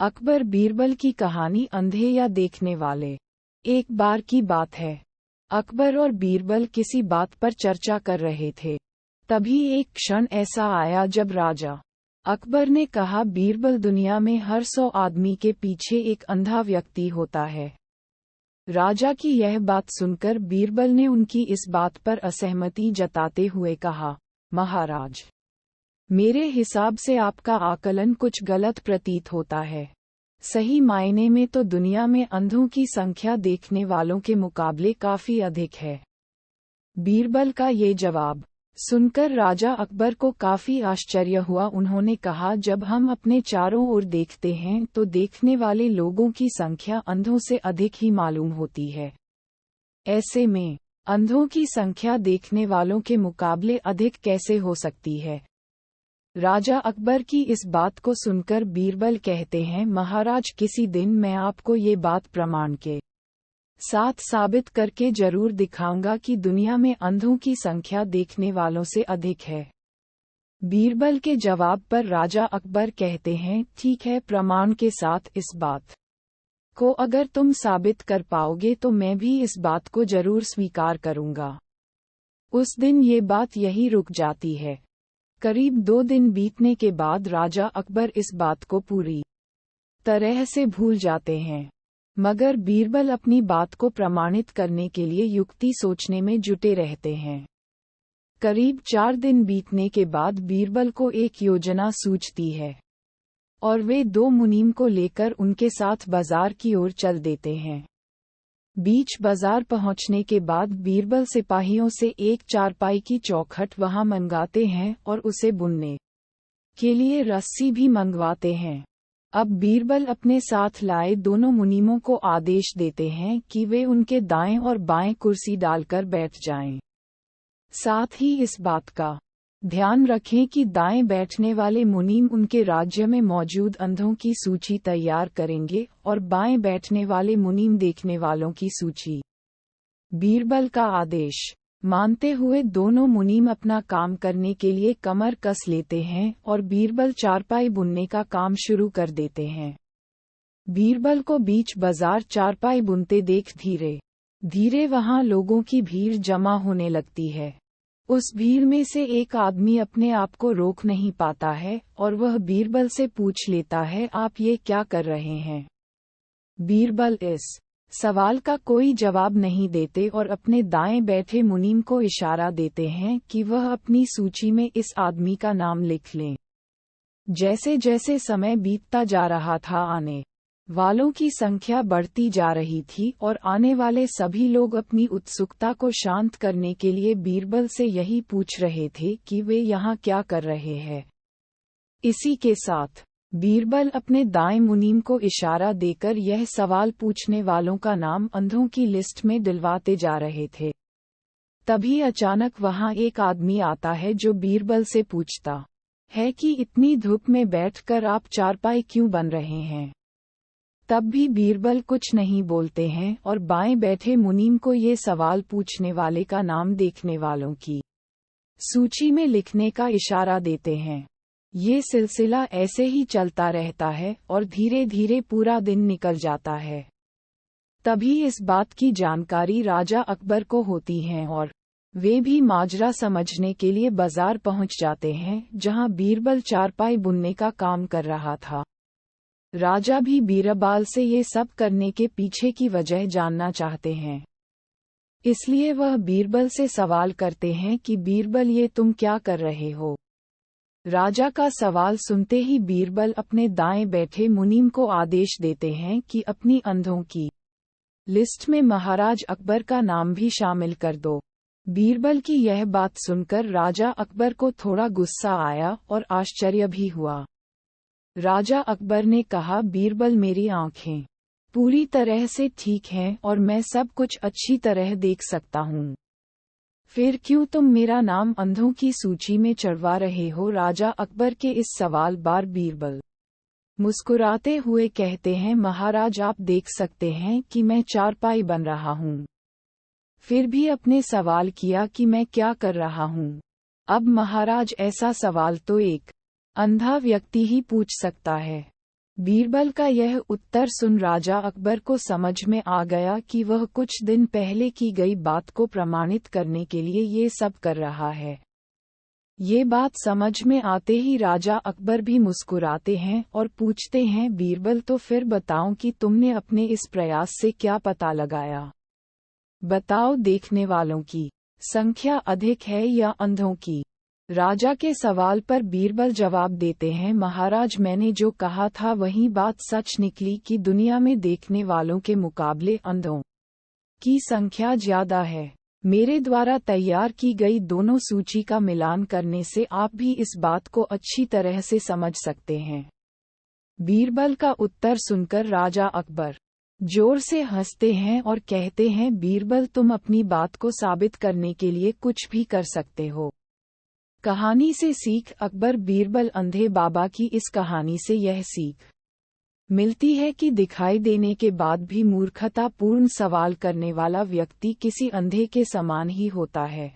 अकबर बीरबल की कहानी अंधे या देखने वाले। एक बार की बात है, अकबर और बीरबल किसी बात पर चर्चा कर रहे थे। तभी एक क्षण ऐसा आया जब राजा अकबर ने कहा, बीरबल, दुनिया में हर 100 आदमी के पीछे एक अंधा व्यक्ति होता है। राजा की यह बात सुनकर बीरबल ने उनकी इस बात पर असहमति जताते हुए कहा, महाराज, मेरे हिसाब से आपका आकलन कुछ गलत प्रतीत होता है। सही मायने में तो दुनिया में अंधों की संख्या देखने वालों के मुकाबले काफी अधिक है। बीरबल का ये जवाब सुनकर राजा अकबर को काफी आश्चर्य हुआ। उन्होंने कहा, जब हम अपने चारों ओर देखते हैं तो देखने वाले लोगों की संख्या अंधों से अधिक ही मालूम होती है। ऐसे में अंधों की संख्या देखने वालों के मुकाबले अधिक कैसे हो सकती है? राजा अकबर की इस बात को सुनकर बीरबल कहते हैं, महाराज, किसी दिन मैं आपको ये बात प्रमाण के साथ साबित करके जरूर दिखाऊंगा कि दुनिया में अंधों की संख्या देखने वालों से अधिक है। बीरबल के जवाब पर राजा अकबर कहते हैं, ठीक है, प्रमाण के साथ इस बात को अगर तुम साबित कर पाओगे तो मैं भी इस बात को जरूर स्वीकार करूंगा। उस दिन ये बात यही रुक जाती है। करीब 2 दिन बीतने के बाद राजा अकबर इस बात को पूरी तरह से भूल जाते हैं, मगर बीरबल अपनी बात को प्रमाणित करने के लिए युक्ति सोचने में जुटे रहते हैं। करीब 4 दिन बीतने के बाद बीरबल को एक योजना सूझती है और वे 2 मुनीम को लेकर उनके साथ बाजार की ओर चल देते हैं। बीच बाजार पहुंचने के बाद बीरबल सिपाहियों से एक चारपाई की चौखट वहां मंगाते हैं और उसे बुनने के लिए रस्सी भी मंगवाते हैं। अब बीरबल अपने साथ लाए दोनों मुनीमों को आदेश देते हैं कि वे उनके दाएं और बाएं कुर्सी डालकर बैठ जाएं। साथ ही इस बात का ध्यान रखें कि दाएं बैठने वाले मुनीम उनके राज्य में मौजूद अंधों की सूची तैयार करेंगे और बाएं बैठने वाले मुनीम देखने वालों की सूची। बीरबल का आदेश मानते हुए दोनों मुनीम अपना काम करने के लिए कमर कस लेते हैं और बीरबल चारपाई बुनने का काम शुरू कर देते हैं। बीरबल को बीच बाजार चारपाई बुनते देख धीरे धीरे वहां लोगों की भीड़ जमा होने लगती है। उस भीड़ में से एक आदमी अपने आप को रोक नहीं पाता है और वह बीरबल से पूछ लेता है, आप ये क्या कर रहे हैं? बीरबल इस सवाल का कोई जवाब नहीं देते और अपने दाएं बैठे मुनीम को इशारा देते हैं कि वह अपनी सूची में इस आदमी का नाम लिख लें। जैसे जैसे समय बीतता जा रहा था, आने वालों की संख्या बढ़ती जा रही थी और आने वाले सभी लोग अपनी उत्सुकता को शांत करने के लिए बीरबल से यही पूछ रहे थे कि वे यहाँ क्या कर रहे हैं। इसी के साथ बीरबल अपने दाएं मुनीम को इशारा देकर यह सवाल पूछने वालों का नाम अंधों की लिस्ट में दिलवाते जा रहे थे। तभी अचानक वहां एक आदमी आता है जो बीरबल से पूछता है कि इतनी धूप में बैठकर आप चारपाई क्यों बन रहे हैं? तब भी बीरबल कुछ नहीं बोलते हैं और बाएं बैठे मुनीम को ये सवाल पूछने वाले का नाम देखने वालों की सूची में लिखने का इशारा देते हैं। ये सिलसिला ऐसे ही चलता रहता है और धीरे धीरे पूरा दिन निकल जाता है। तभी इस बात की जानकारी राजा अकबर को होती है और वे भी माजरा समझने के लिए बाजार पहुंच जाते हैं, जहां बीरबल चारपाई बुनने का काम कर रहा था। राजा भी बीरबल से ये सब करने के पीछे की वजह जानना चाहते हैं, इसलिए वह बीरबल से सवाल करते हैं कि बीरबल, ये तुम क्या कर रहे हो? राजा का सवाल सुनते ही बीरबल अपने दाएं बैठे मुनीम को आदेश देते हैं कि अपनी अंधों की लिस्ट में महाराज अकबर का नाम भी शामिल कर दो। बीरबल की यह बात सुनकर राजा अकबर को थोड़ा गुस्सा आया और आश्चर्य भी हुआ। राजा अकबर ने कहा, बीरबल, मेरी आंखें पूरी तरह से ठीक हैं और मैं सब कुछ अच्छी तरह देख सकता हूँ। फिर क्यों तुम मेरा नाम अंधों की सूची में चढ़वा रहे हो? राजा अकबर के इस सवाल पर बीरबल मुस्कुराते हुए कहते हैं, महाराज, आप देख सकते हैं कि मैं चारपाई बन रहा हूँ। फिर भी अपने सवाल किया कि मैं क्या कर रहा हूँ। अब महाराज, ऐसा सवाल तो एक अंधा व्यक्ति ही पूछ सकता है। बीरबल का यह उत्तर सुन राजा अकबर को समझ में आ गया कि वह कुछ दिन पहले की गई बात को प्रमाणित करने के लिए ये सब कर रहा है। ये बात समझ में आते ही राजा अकबर भी मुस्कुराते हैं और पूछते हैं, बीरबल तो फिर बताओ कि तुमने अपने इस प्रयास से क्या पता लगाया। बताओ, देखने वालों की संख्या अधिक है या अंधों की। राजा के सवाल पर बीरबल जवाब देते हैं, महाराज, मैंने जो कहा था वही बात सच निकली कि दुनिया में देखने वालों के मुकाबले अंधों की संख्या ज्यादा है। मेरे द्वारा तैयार की गई दोनों सूची का मिलान करने से आप भी इस बात को अच्छी तरह से समझ सकते हैं। बीरबल का उत्तर सुनकर राजा अकबर जोर से हंसते हैं और कहते हैं, बीरबल, तुम अपनी बात को साबित करने के लिए कुछ भी कर सकते हो। कहानी से सीख। अकबर बीरबल अंधे बाबा की इस कहानी से यह सीख मिलती है कि दिखाई देने के बाद भी मूर्खतापूर्ण सवाल करने वाला व्यक्ति किसी अंधे के समान ही होता है।